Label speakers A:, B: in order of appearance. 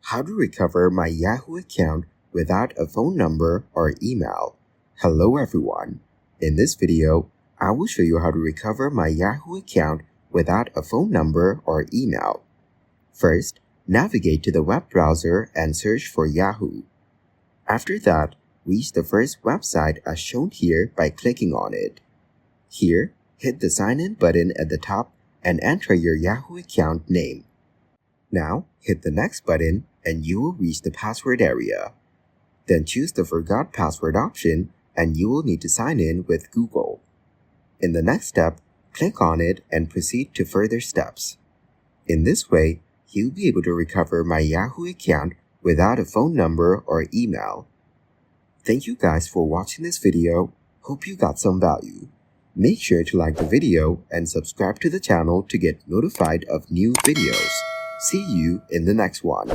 A: How to recover my Yahoo account without a phone number or email. Hello everyone. In this video, I will show you how to recover my Yahoo account without a phone number or email. First, navigate to the web browser and search for Yahoo. After that, reach the first website as shown here by clicking on it. Here, hit the Sign In button at the top and enter your Yahoo account name. Now, hit the Next button and you will reach the password area. Then choose the Forgot Password option and you will need to sign in with Google. In the next step, click on it and proceed to further steps. In this way, you'll be able to recover my Yahoo account without a phone number or email. Thank you guys for watching this video. Hope you got some value. Make sure to like the video and subscribe to the channel to get notified of new videos. See you in the next one.